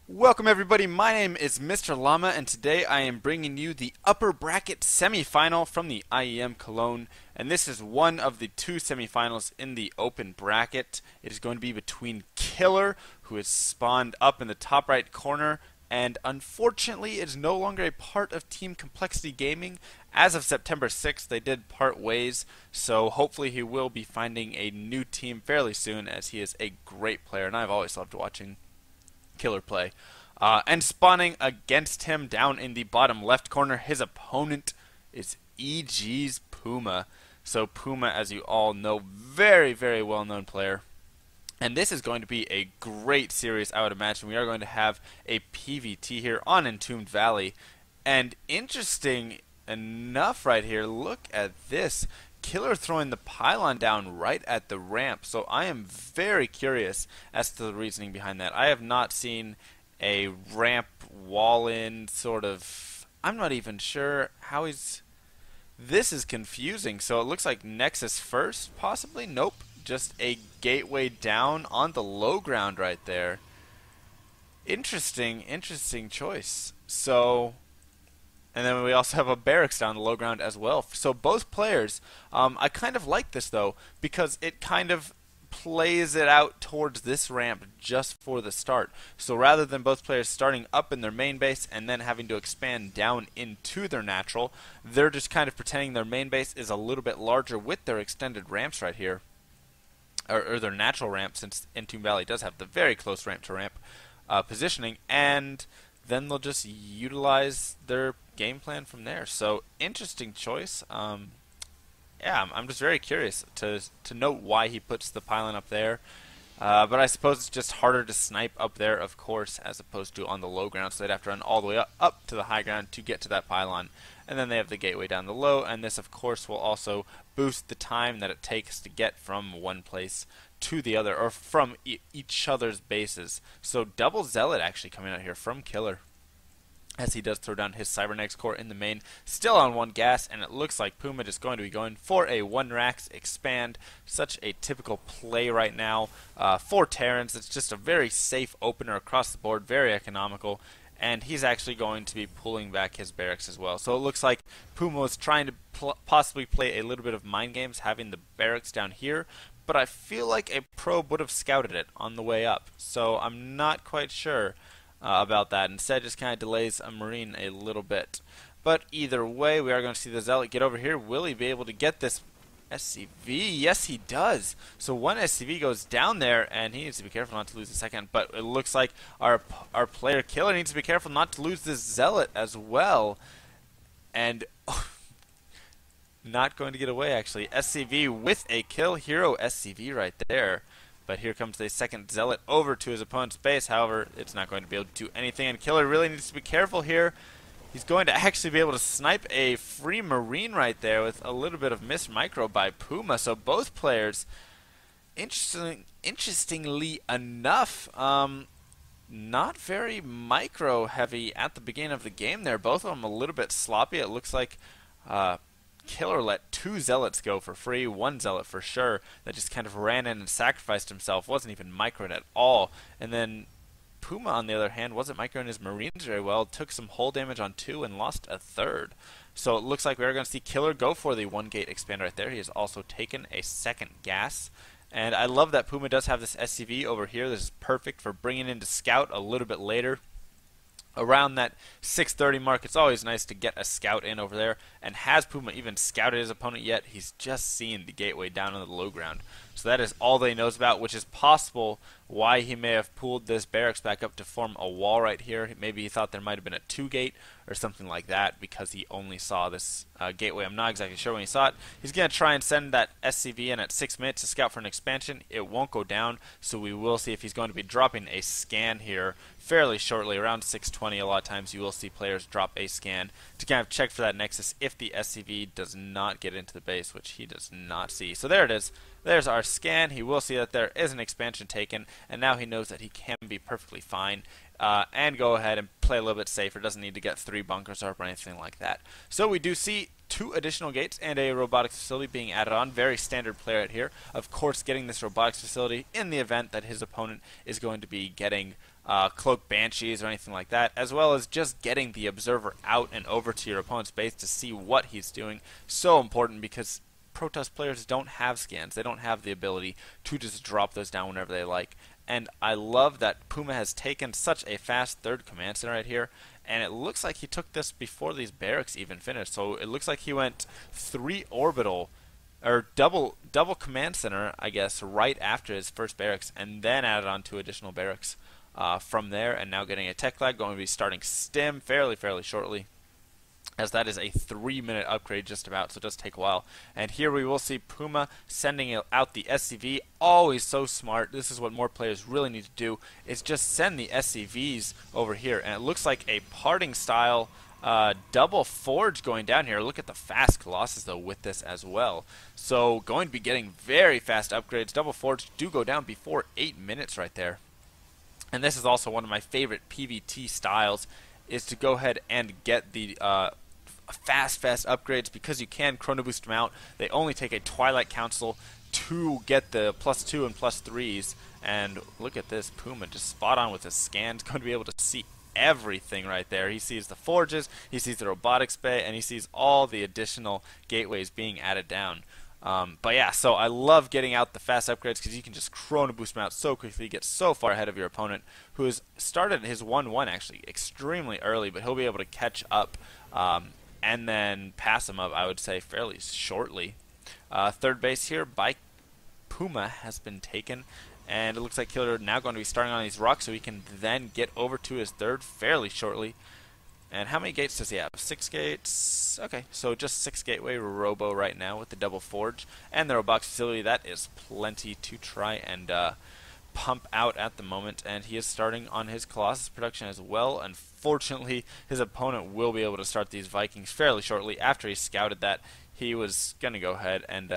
Welcome everybody, my name is Mr. Llama and today I am bringing you the upper bracket semifinal from the IEM Cologne, and this is one of the two semifinals in the open bracket. It is going to be between Killer, who is spawned up in the top right corner, and unfortunately is no longer a part of Team Complexity Gaming. As of September 6th, they did part ways, so hopefully he will be finding a new team fairly soon, as he is a great player and I've always loved watching Killer play. And spawning against him down in the bottom left corner, his opponent is EGPuMa. So Puma, as you all know, very, very well-known player. And this is going to be a great series, I would imagine. We are going to have a PvT here on Entombed Valley. And interesting enough right here, look at this. Killer throwing the pylon down right at the ramp. So I am very curious as to the reasoning behind that. I have not seen a ramp wall in sort of. I'm not even sure how he's. This is confusing. So it looks like Nexus first, possibly? Nope. Just a gateway down on the low ground right there. Interesting choice. So. And then we also have a barracks down the low ground as well. So both players, I kind of like this though, because it kind of plays it out towards this ramp just for the start. So rather than both players starting up in their main base and then having to expand down into their natural, they're just kind of pretending their main base is a little bit larger with their extended ramps right here. Or their natural ramp, since Entombed Valley does have the very close ramp to ramp positioning, and then they'll just utilize their game plan from there. So interesting choice. Yeah, I'm just very curious to note why he puts the pylon up there. But I suppose it's just harder to snipe up there, of course, as opposed to on the low ground. So they'd have to run all the way up to the high ground to get to that pylon. And then they have the gateway down the low, and this, of course, will also boost the time that it takes to get from one place to the other, or from each other's bases. So double Zealot actually coming out here from Killer, as he does throw down his Cybernetics core in the main, still on one gas, and it looks like Puma is going to be going for a 1-Rax expand. Such a typical play right now for Terrans. It's just a very safe opener across the board, very economical, and he's actually going to be pulling back his barracks as well. So it looks like Puma was trying to possibly play a little bit of mind games, having the barracks down here, but I feel like a probe would have scouted it on the way up, so I'm not quite sure about that. Instead, just kind of delays a Marine a little bit. But either way, we are going to see the Zealot get over here. Will he be able to get this SCV? Yes, he does. So one SCV goes down there, and he needs to be careful not to lose the second. But it looks like our player Killer needs to be careful not to lose this Zealot as well. And not going to get away, actually. SCV with a kill. Hero SCV right there. But here comes the second Zealot over to his opponent's base. However, it's not going to be able to do anything, and Killer really needs to be careful here. He's going to actually be able to snipe a free Marine right there with a little bit of missed micro by Puma. So both players, interestingly enough, not very micro heavy at the beginning of the game there. Both of them a little bit sloppy. It looks like Killer let 2 Zealots go for free, 1 Zealot for sure, that just kind of ran in and sacrificed himself, wasn't even microed at all. And then Puma, on the other hand, wasn't microing his Marines very well, took some hull damage on 2 and lost a third. So it looks like we are going to see Killer go for the 1-gate expand right there. He has also taken a second gas. And I love that Puma does have this SCV over here. This is perfect for bringing in to scout a little bit later. Around that 6:30 mark, it's always nice to get a scout in over there. And has Puma even scouted his opponent yet? He's just seen the gateway down on the low ground. So that is all that he knows about, which is possible why he may have pulled this barracks back up to form a wall right here. Maybe he thought there might have been a 2-gate or something like that because he only saw this gateway. I'm not exactly sure when he saw it. He's going to try and send that SCV in at 6 minutes to scout for an expansion. It won't go down, so we will see if he's going to be dropping a scan here fairly shortly. Around 6:20, a lot of times you will see players drop a scan to kind of check for that Nexus if the SCV does not get into the base, which he does not see. So there it is. There's our scan. He will see that there is an expansion taken, and now he knows that he can be perfectly fine and go ahead and play a little bit safer. Doesn't need to get 3 bunkers up or anything like that. So we do see 2 additional gates and a robotics facility being added on. Very standard play right here. Of course, getting this robotics facility in the event that his opponent is going to be getting cloak banshees or anything like that, as well as just getting the observer out and over to your opponent's base to see what he's doing. So important, because Protoss players don't have scans. They don't have the ability to just drop those down whenever they like. And I love that Puma has taken such a fast third command center right here, and it looks like he took this before these barracks even finished. So it looks like he went 3 orbital, or double command center, I guess, right after his first barracks, and then added on 2 additional barracks from there, and now getting a tech lag, going to be starting stim fairly shortly, as that is a 3-minute upgrade just about, so it does take a while. And here we will see Puma sending out the SCV. Always so smart. This is what more players really need to do, is just send the SCVs over here. And it looks like a parting style double forge going down here. Look at the fast Colossus though with this as well. So going to be getting very fast upgrades. Double forge do go down before 8 minutes right there. And this is also one of my favorite PvT styles, is to go ahead and get the fast upgrades, because you can chrono boost them out. They only take a Twilight Council to get the +2 and +3s. And look at this, Puma just spot on with his scans, going to be able to see everything right there. He sees the forges, he sees the robotics bay, and he sees all the additional gateways being added down. But yeah, so I love getting out the fast upgrades, because you can just chrono boost them out so quickly, get so far ahead of your opponent, who has started his 1-1 actually extremely early, but he'll be able to catch up and then pass him up, I would say, fairly shortly. Third base here by Puma has been taken, and it looks like Killer now going to be starting on these rocks, so he can then get over to his third fairly shortly. And how many gates does he have? 6 gates. Okay, so just 6 gateway robo right now with the double forge and the robotics facility. That is plenty to try and pump out at the moment. And he is starting on his Colossus production as well. Unfortunately, his opponent will be able to start these Vikings fairly shortly. After he scouted that, he was going to go ahead and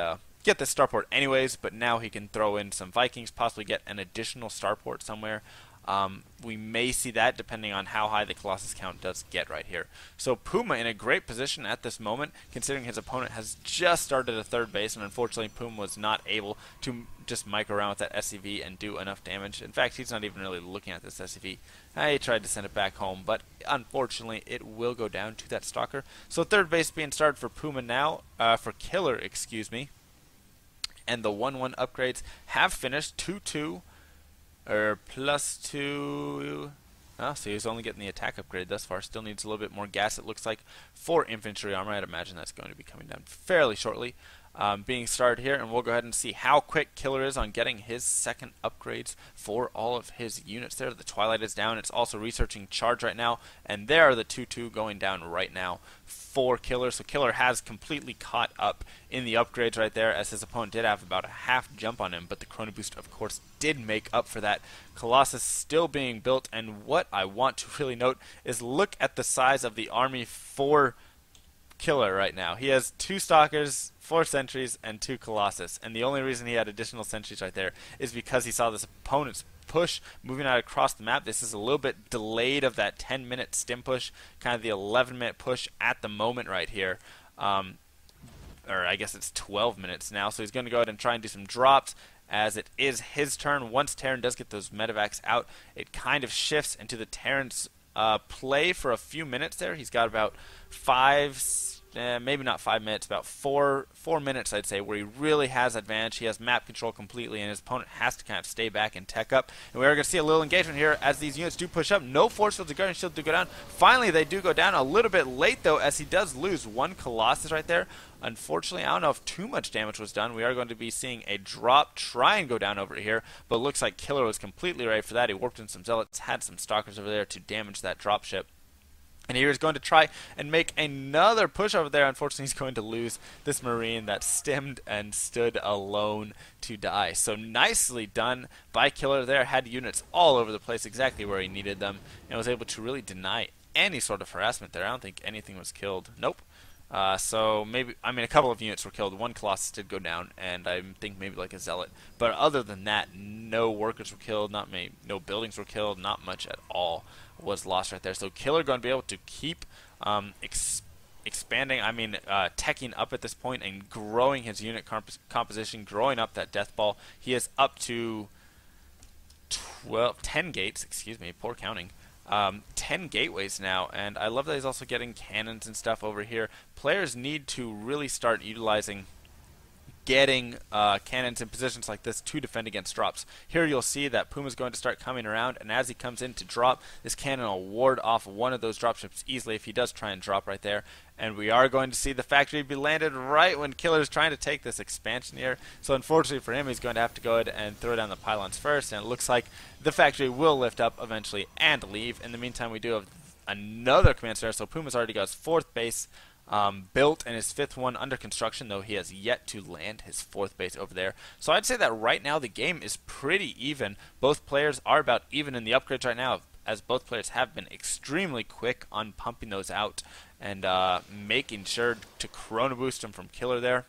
get the starport anyways, but now he can throw in some Vikings, possibly get an additional starport somewhere. We may see that depending on how high the Colossus count does get right here. So Puma in a great position at this moment, considering his opponent has just started a third base, and unfortunately Puma was not able to just mic around with that SCV and do enough damage. In fact, he's not even really looking at this SCV. He tried to send it back home, but unfortunately it will go down to that Stalker. So third base being started for Puma now, for Killer, excuse me. And the 1-1 upgrades have finished 2-2. Or +2. Oh, so he's only getting the attack upgrade thus far. Still needs a little bit more gas, it looks like, for infantry armor. I'd imagine that's going to be coming down fairly shortly. Being started here, and we'll go ahead and see how quick Killer is on getting his second upgrades for all of his units there. The Twilight is down. It's also researching charge right now, and there are the 2-2 going down right now for Killer. So Killer has completely caught up in the upgrades right there, as his opponent did have about a half jump on him, but the chrono boost, of course, did make up for that. Colossus still being built, and what I want to really note is look at the size of the army for Killer right now. He has 2 Stalkers, 4 Sentries, and 2 Colossus, and the only reason he had additional Sentries right there is because he saw this opponent's push moving out across the map. This is a little bit delayed of that 10-minute stim push, kind of the 11-minute push at the moment right here. Or I guess it's 12 minutes now, so he's going to go ahead and try and do some drops, as it is his turn. Once Terran does get those medevacs out, it kind of shifts into the Terran's play for a few minutes there. He's got about 5, maybe not 5 minutes, about 4 minutes, I'd say, where he really has advantage. He has map control completely, and his opponent has to kind of stay back and tech up. And we are going to see a little engagement here as these units do push up. No force fields or guardian shield to go down. Finally, they do go down a little bit late, though, as he does lose 1 Colossus right there. Unfortunately, I don't know if too much damage was done. We are going to be seeing a drop try and go down over here, but it looks like Killer was completely ready for that. He warped in some Zealots, had some Stalkers over there to damage that dropship. And here he's going to try and make another push over there. Unfortunately, he's going to lose this Marine that stemmed and stood alone to die. So nicely done by Killer there. Had units all over the place, exactly where he needed them, and was able to really deny any sort of harassment there. I don't think anything was killed. Nope. So maybe, I mean, a couple of units were killed. 1 Colossus did go down, and I think maybe like a Zealot. But other than that, no workers were killed, no buildings were killed, not much at all was lost right there. So Killer going to be able to keep expanding, teching up at this point and growing his unit composition, growing up that death ball. He is up to 10 gates, excuse me, poor counting. 10 gateways now, and I love that he's also getting cannons and stuff over here. Players need to really start utilizing getting cannons in positions like this to defend against drops. Here you'll see that Puma's going to start coming around, and as he comes in to drop, this cannon will ward off one of those dropships easily if he does try and drop right there. And we are going to see the factory be landed right when Killer's trying to take this expansion here. So unfortunately for him, he's going to have to go ahead and throw down the pylons first, and it looks like the factory will lift up eventually and leave. In the meantime, we do have another command center, so Puma's already got his 4th base built and his 5th one under construction, though he has yet to land his 4th base over there. So I'd say that right now the game is pretty even. Both players are about even in the upgrades right now, as both players have been extremely quick on pumping those out and making sure to chrono boost them from Killer there.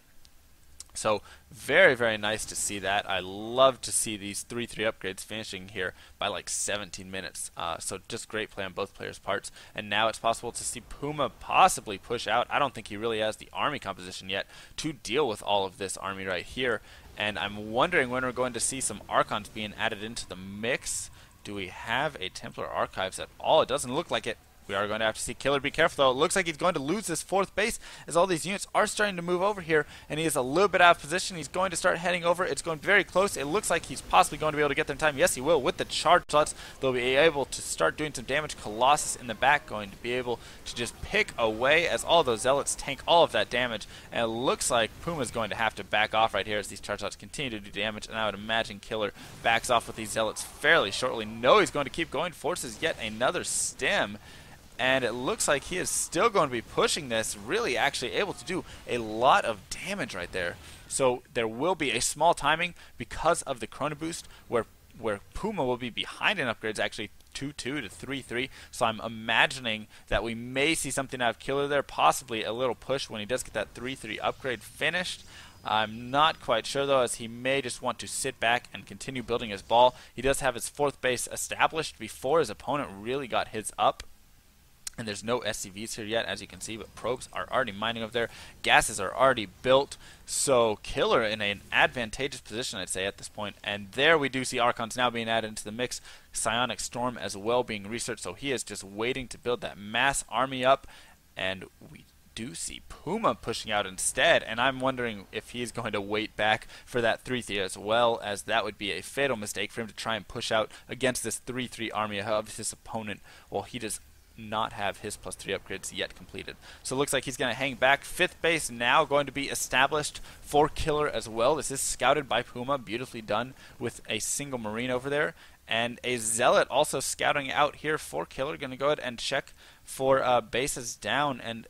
So very, very nice to see that. I love to see these 3-3 upgrades finishing here by like 17 minutes. So just great play on both players' parts. And now it's possible to see Puma possibly push out. I don't think he really has the army composition yet to deal with all of this army right here. And I'm wondering when we're going to see some Archons being added into the mix. Do we have a Templar Archives at all? It doesn't look like it. We are going to have to see Killer be careful, though. It looks like he's going to lose this 4th base as all these units are starting to move over here, and he is a little bit out of position. He's going to start heading over. It's going very close. It looks like he's possibly going to be able to get there in time. Yes, he will. With the charge slots, they'll be able to start doing some damage. Colossus in the back going to be able to just pick away as all those Zealots tank all of that damage, and it looks like Puma's going to have to back off right here as these charge slots continue to do damage, and I would imagine Killer backs off with these Zealots fairly shortly. No, he's going to keep going. Forces yet another stem. And it looks like he is still going to be pushing this, really actually able to do a lot of damage right there. So there will be a small timing because of the chrono boost where Puma will be behind in upgrades, actually 2-2 to 3-3. So I'm imagining that we may see something out of Killer there, possibly a little push when he does get that 3-3 upgrade finished. I'm not quite sure, though, as he may just want to sit back and continue building his ball. He does have his 4th base established before his opponent really got his up. And there's no SCVs here yet, as you can see, but probes are already mining over there. Gases are already built. So Killer in an advantageous position, I'd say, at this point. And there we do see Archons now being added into the mix. Psionic Storm as well being researched. So he is just waiting to build that mass army up. And we do see Puma pushing out instead. And I'm wondering if he's going to wait back for that 3-3 as well, as that would be a fatal mistake for him to try and push out against this 3-3 army of his opponent. Well, he does not have his +3 upgrades yet completed. So it looks like he's going to hang back. 5th base now going to be established for Killer as well. This is scouted by Puma, beautifully done with a single Marine over there. And a Zealot also scouting out here for Killer. Going to go ahead and check for bases down and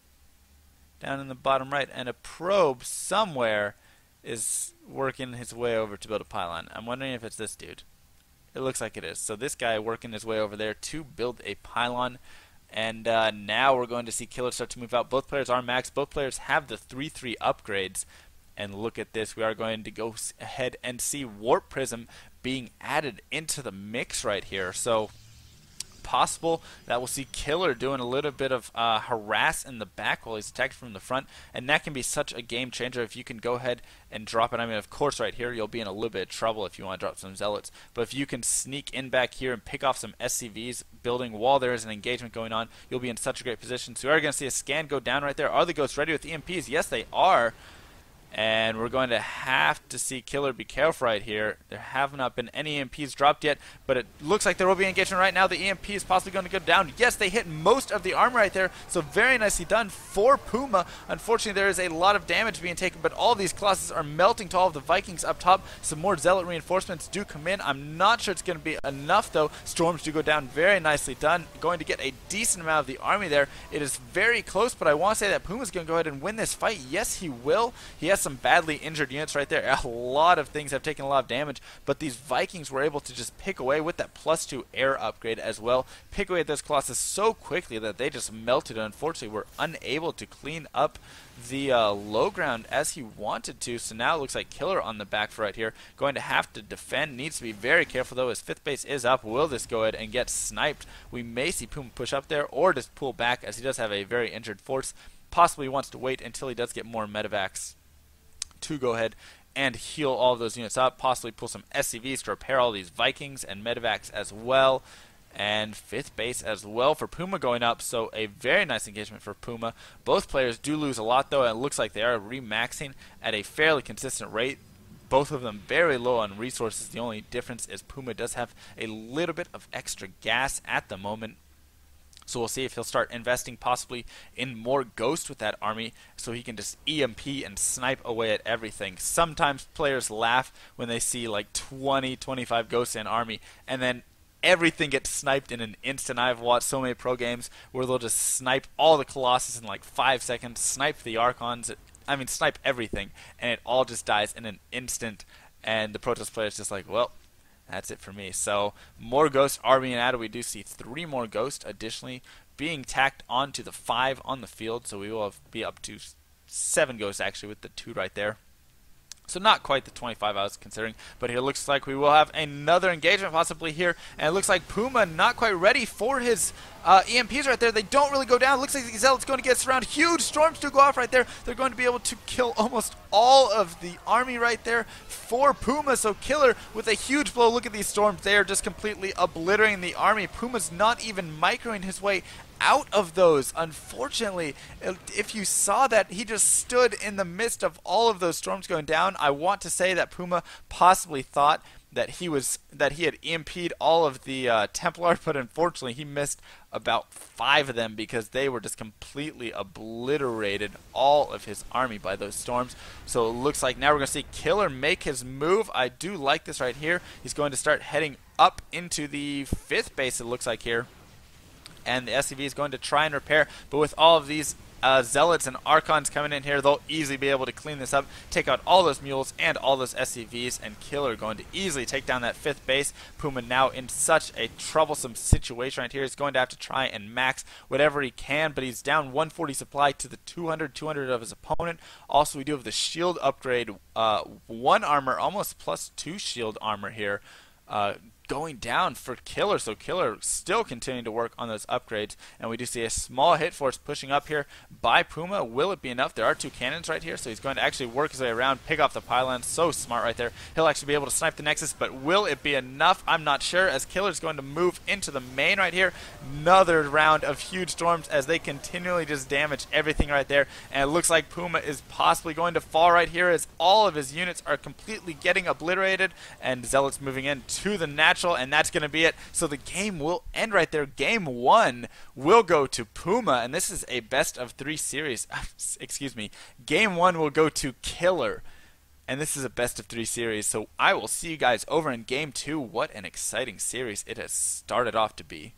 down in the bottom right. And a probe somewhere is working his way over to build a pylon. I'm wondering if it's this dude. It looks like it is. So this guy working his way over there to build a pylon. And now we're going to see Killer start to move out. Both players are maxed. Both players have the 3-3 upgrades. And look at this. We are going to go ahead and see Warp Prism being added into the mix right here. So possible that we'll see Killer doing a little bit of harass in the back while he's attacked from the front, and that can be such a game changer if you can go ahead and drop it. I mean, of course, right here you'll be in a little bit of trouble if you want to drop some Zealots, but if you can sneak in back here and pick off some SCVs building while there is an engagement going on, you'll be in such a great position. So we are going to see a scan go down right there. Are the Ghosts ready with EMPs? Yes, they are. And we're going to have to see Killer be careful right here. There have not been any EMPs dropped yet, but it looks like there will be engagement right now. The EMP is possibly going to go down. Yes, they hit most of the armor right there, so very nicely done for Puma. Unfortunately, there is a lot of damage being taken, but all these Colossus are melting to all of the Vikings up top. Some more Zealot reinforcements do come in. I'm not sure it's going to be enough, though. Storms do go down. Very nicely done. Going to get a decent amount of the army there. It is very close, but I want to say that Puma's going to go ahead and win this fight. Yes, he will. He has some badly injured units right there. A lot of things have taken a lot of damage, but these Vikings were able to just pick away with that +2 air upgrade as well. Pick away at those Colossus so quickly that they just melted, and unfortunately were unable to clean up the low ground as he wanted to. So now it looks like Killer on the back for right here. Going to have to defend. Needs to be very careful, though. His 5th base is up. Will this go ahead and get sniped? We may see Puma push up there or just pull back, as he does have a very injured force. Possibly wants to wait until he does get more medevacs to go ahead and heal all of those units up. Possibly pull some SCVs to repair all these Vikings and medevacs as well. And 5th base as well for Puma going up, so a very nice engagement for Puma. Both players do lose a lot though, and it looks like they are remaxing at a fairly consistent rate. Both of them very low on resources. The only difference is Puma does have a little bit of extra gas at the moment. So we'll see if he'll start investing possibly in more Ghost with that army so he can just EMP and snipe away at everything. Sometimes players laugh when they see like 20, 25 Ghosts in army and then everything gets sniped in an instant. I've watched so many pro games where they'll just snipe all the Colossus in like 5 seconds, snipe the Archons, snipe everything, and it all just dies in an instant, and the Protoss player is just like, well, that's it for me. So more Ghosts are being added. We do see 3 more Ghosts additionally being tacked onto the 5 on the field, so we will be up to 7 Ghosts actually with the 2 right there. So not quite the 25 I was considering, but here looks like we will have another engagement possibly here, and it looks like Puma not quite ready for his EMPs right there. They don't really go down. It looks like the Zealot's going to get surrounded. Huge storms do go off right there. They're going to be able to kill almost all of the army right there for Puma. So Killer with a huge blow. Look at these storms. They are just completely obliterating the army. Puma's not even microing his way out of those. Unfortunately, if you saw that, he just stood in the midst of all of those storms going down. I want to say that Puma possibly thought that he had EMP'd all of the Templars, but unfortunately he missed about 5 of them because they were just completely obliterated, all of his army, by those storms. So it looks like now we're going to see Killer make his move. I do like this right here. He's going to start heading up into the 5th base, it looks like here. And the SCV is going to try and repair, but with all of these Zealots and Archons coming in here, they'll easily be able to clean this up, take out all those mules and all those SCVs, and Killer going to easily take down that 5th base. Puma now in such a troublesome situation right here. He's going to have to try and max whatever he can, but he's down 140 supply to the 200 of his opponent. Also, we do have the shield upgrade, 1 armor, almost plus 2 shield armor here. Going down for Killer, so Killer still continuing to work on those upgrades, and we do see a small hit force pushing up here by Puma. Will it be enough? There are 2 cannons right here, so he's going to actually work his way around, pick off the pylon. So smart right there. He'll actually be able to snipe the Nexus, but will it be enough? I'm not sure, as Killer's going to move into the main right here. Another round of huge storms as they continually just damage everything right there, and it looks like Puma is possibly going to fall right here as all of his units are completely getting obliterated, and Zealot's moving in to the natural, and that's going to be it. So the game will end right there. Game 1 will go to Puma, and this is a best of 3 series. Excuse me. Game 1 will go to Killer, and this is a best of 3 series. So I will see you guys over in Game 2. What an exciting series it has started off to be.